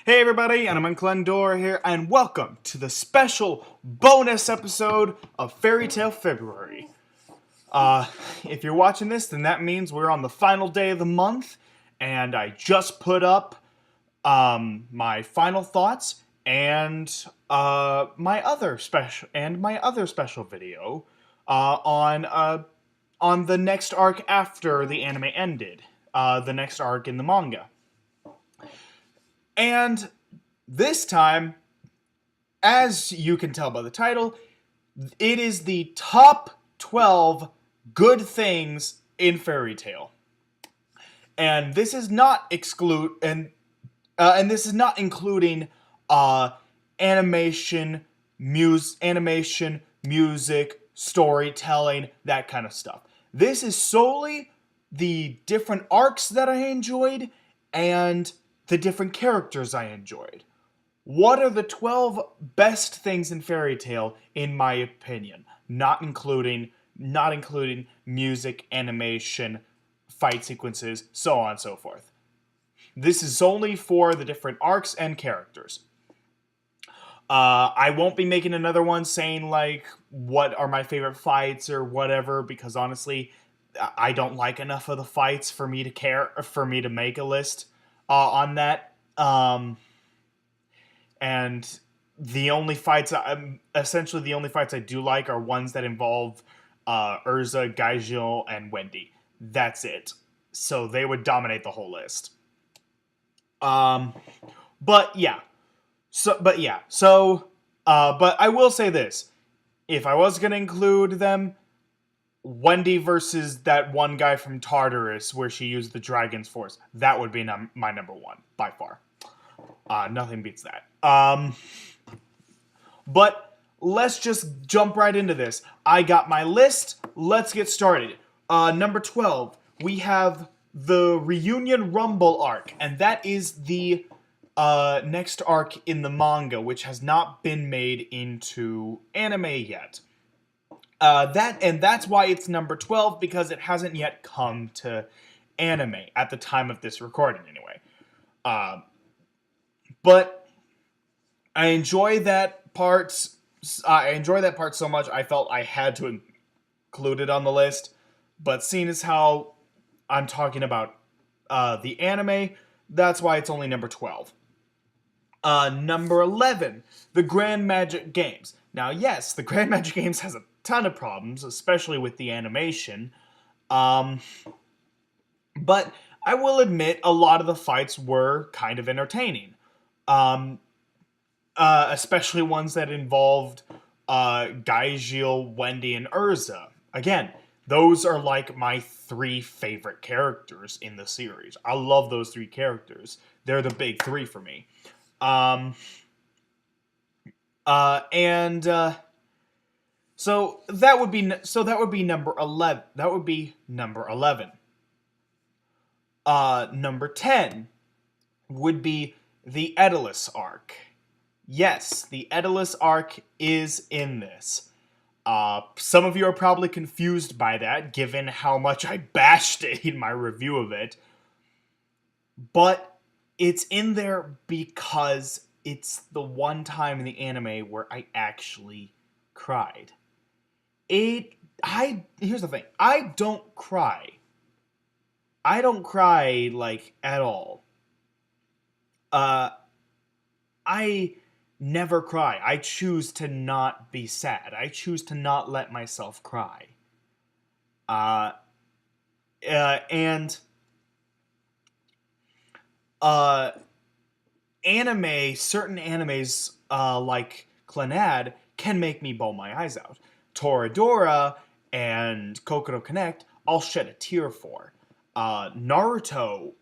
Hey everybody, and I'm Unclendor here, and welcome to the special bonus episode of Fairy Tale February. If you're watching this, then that means we're on the final day of the month, and I just put up my final thoughts and my other special video on the next arc after the anime ended, the next arc in the manga. And this time, as you can tell by the title, it is the top 12 good things in Fairy Tale. And this is not and this is not including animation, music, storytelling, that kind of stuff. This is solely the different arcs that I enjoyed and the different characters I enjoyed. What are the 12 best things in Fairy Tale, in my opinion? Not including music, animation, fight sequences, so on and so forth. This is only for the different arcs and characters. I won't be making another one saying, like, what are my favorite fights or whatever, because honestly, I don't like enough of the fights for me to make a list on that. And the only fights I do like are ones that involve Urza, Gaijil, and Wendy. That's it. So they would dominate the whole list. But yeah. But I will say this. If I was going to include them, Wendy versus that one guy from Tartarus where she used the Dragon's Force, that would be my number one, by far. Nothing beats that. But let's just jump right into this. I got my list. Let's get started. Number 12, we have the Reunion Rumble arc, and that is the next arc in the manga, which has not been made into anime yet. That's why it's number 12, because it hasn't yet come to anime at the time of this recording, anyway. But I enjoy that part. So much, I felt I had to include it on the list. But seeing as how I'm talking about the anime, that's why it's only number 12. Number 11, the Grand Magic Games. Now, yes, the Grand Magic Games has a ton of problems, especially with the animation. But I will admit a lot of the fights were kind of entertaining. Especially ones that involved Gaijil, Wendy, and Urza. Again, those are like my 3 favorite characters in the series. I love those 3 characters. They're the big 3 for me. So that would be number 11. That would be number 11. Number 10 would be the Edalus arc. Yes, the Edalus arc is in this. Some of you are probably confused by that, given how much I bashed it in my review of it. But it's in there because it's the one time in the anime where I actually cried. Here's the thing. I don't cry. I don't cry, like, at all. I never cry. I choose to not be sad. I choose to not let myself cry. Certain animes, like Clannad, can make me bawl my eyes out. Toradora and Kokoro Connect, I'll shed a tear for. Naruto,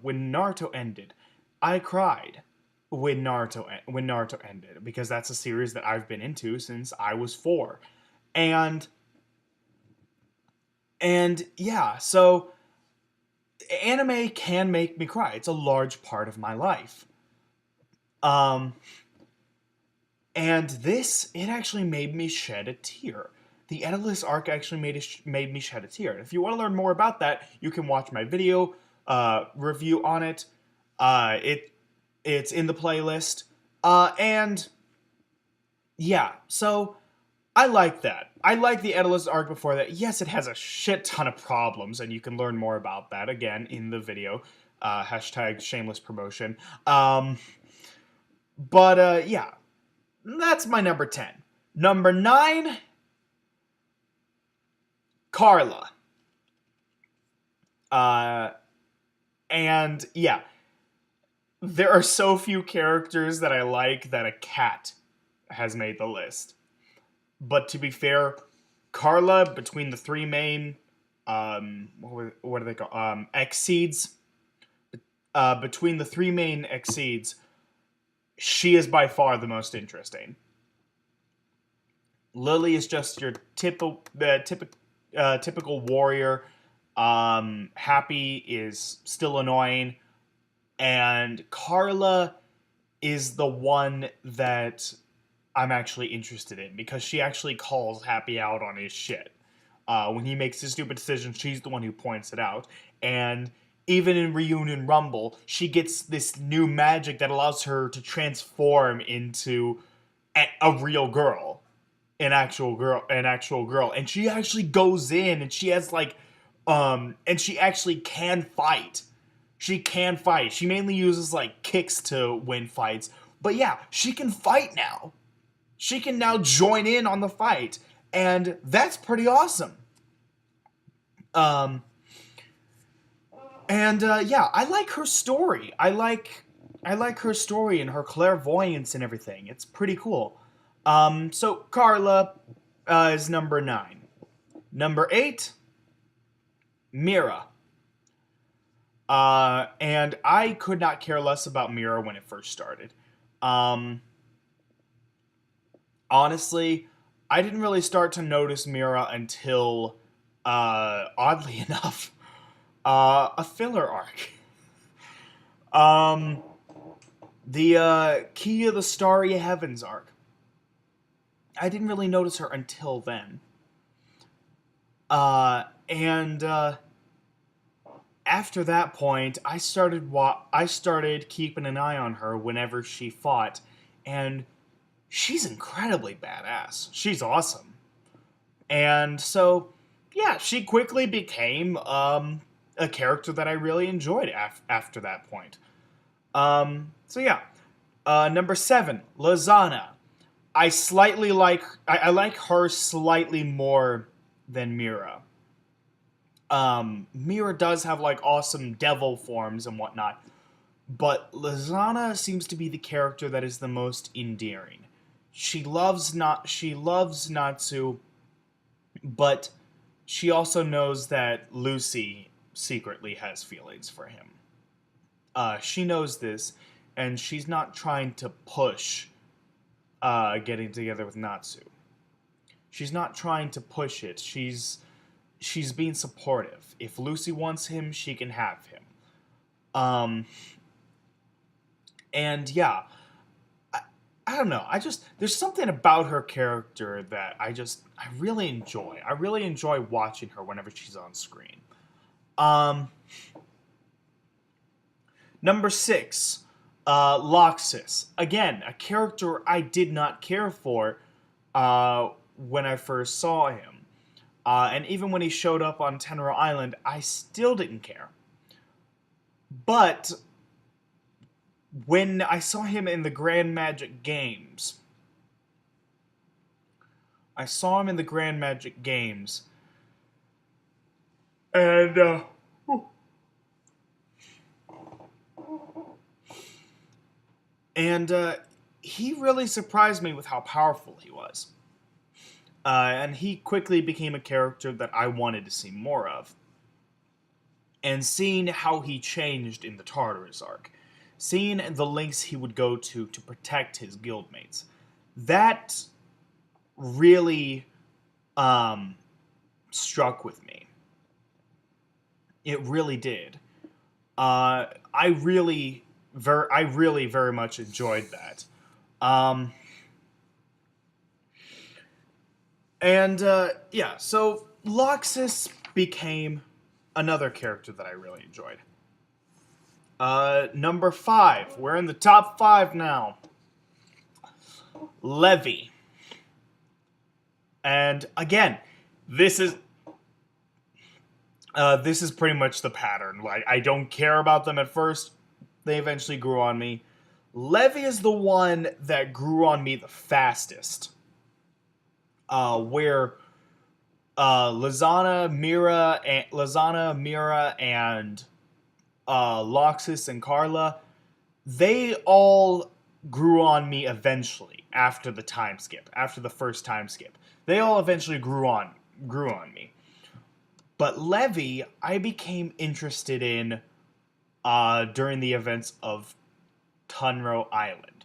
when Naruto ended, I cried when Naruto ended, because that's a series that I've been into since I was 4. And yeah, so anime can make me cry. It's a large part of my life. And this, it actually made me shed a tear. The Edalus arc actually made me shed a tear. And if you want to learn more about that, you can watch my video review on it. It's in the playlist. And yeah, so I like that. I like the Edalus arc before that. Yes, it has a shit ton of problems, and you can learn more about that again in the video. Hashtag shameless promotion. But yeah, that's my number 10. Number 9, Carla. Uh, and yeah, there are so few characters that I like that a cat has made the list. But to be fair, Carla, between the three main, what do they call, exceeds, between the three exceeds, she is by far the most interesting. Lily is just your typical warrior. Happy is still annoying, and Carla is the one that I'm actually interested in because she actually calls Happy out on his shit. When he makes his stupid decision, she's the one who points it out. And even in Reunion Rumble, she gets this new magic that allows her to transform into a real girl, an actual girl, and she actually goes in and she has like, and she actually can fight. She can fight. She mainly uses like kicks to win fights, but yeah, she can fight now. She can now join in on the fight, and that's pretty awesome. Um, and yeah, I like her story. I like her story and her clairvoyance and everything. It's pretty cool. So Carla is number 9. Number 8, Mira. And I could not care less about Mira when it first started. Um, Honestly, I didn't really start to notice Mira until, oddly enough, a filler arc. Um, the Key of the Starry Heavens arc. I didn't really notice her until then. And after that point, I started keeping an eye on her whenever she fought, and she's incredibly badass. She's awesome. And so, yeah, she quickly became a character that I really enjoyed after that point. So yeah, number 7, Lozana. I like her slightly more than Mira. Mira does have like awesome devil forms and whatnot, but Lozana seems to be the character that is the most endearing. She loves Natsu, but she also knows that Lucy secretly has feelings for him. She knows this, and she's not trying to push getting together with Natsu. She's not trying to push it. She's being supportive. If Lucy wants him, she can have him. Um, and yeah, I don't know. There's something about her character that I really enjoy. I really enjoy watching her whenever she's on screen. Um, Number 6, Loxus. Again, a character I did not care for when I first saw him. And even when he showed up on Tenro Island, I still didn't care. But when I saw him in the Grand Magic Games, and he really surprised me with how powerful he was. And he quickly became a character that I wanted to see more of. And seeing how he changed in the Tartarus arc, seeing the lengths he would go to protect his guildmates, that really struck with me. It really did. I really very much enjoyed that. Um, and yeah, so Loxus became another character that I really enjoyed. Number 5. We're in the top 5 now. Levy. And again, this is pretty much the pattern. Like, I don't care about them at first. They eventually grew on me. Levy is the one that grew on me the fastest. Where Lizana, Mira, and Loxus and Carla, they all grew on me eventually after the time skip, after the first time skip. They all eventually grew on me. But Levy, I became interested in during the events of Tunro Island.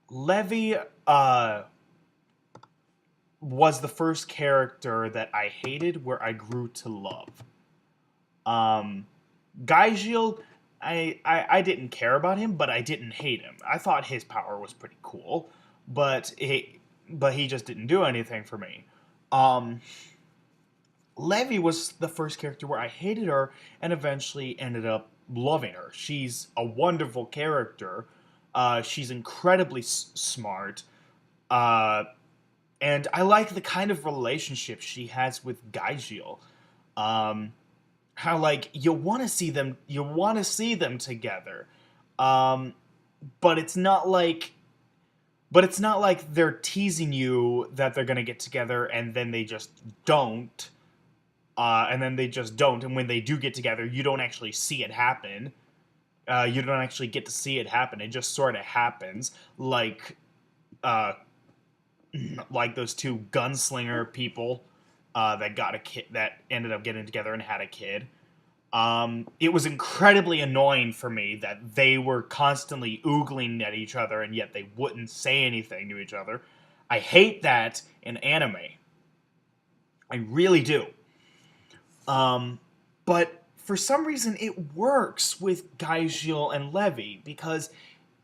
Levy was the first character that I hated where I grew to love. Gaijil, I didn't care about him, but I didn't hate him. I thought his power was pretty cool, but he just didn't do anything for me. Levy was the first character where I hated her and eventually ended up loving her. She's a wonderful character. She's incredibly smart. And I like the kind of relationship she has with Gaijil. How, like, you want to see them together. But it's not like they're teasing you that they're going to get together and then they just don't. And when they do get together, you don't actually see it happen. You don't actually get to see it happen. It just sort of happens, like those two gunslinger people that got a kid, that ended up getting together and had a kid. It was incredibly annoying for me that they were constantly oogling at each other and yet they wouldn't say anything to each other. I hate that in anime. I really do. But for some reason it works with Gaijil and Levy because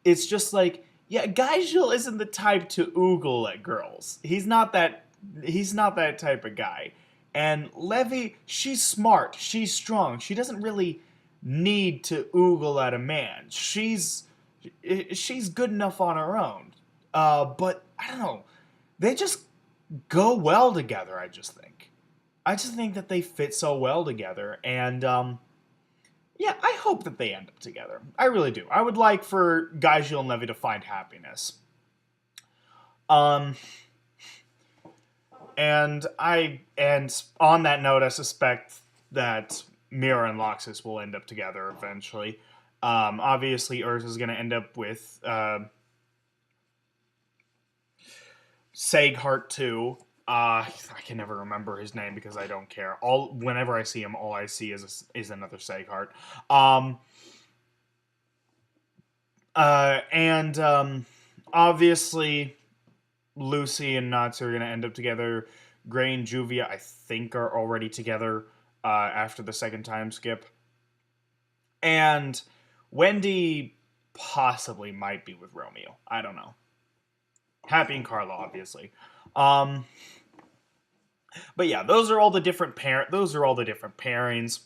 it's just like, yeah, Gaijil isn't the type to oogle at girls. He's not that type of guy. And Levy, she's smart, she's strong. She doesn't really need to oogle at a man. She's good enough on her own. But I don't know. They just go well together, I just think. I just think that they fit so well together, and yeah, I hope that they end up together. I really do. I would like for Gaijil and Levy to find happiness. And on that note, I suspect that Mira and Loxus will end up together eventually. Obviously, Urza's going to end up with Saghart too. I can never remember his name because I don't care. Whenever I see him, all I see is another Saghart. Obviously, Lucy and Natsu are going to end up together. Gray and Juvia, I think, are already together after the second time skip. And Wendy possibly might be with Romeo. I don't know. Happy and Carla, obviously. But yeah, those are all the different pairings.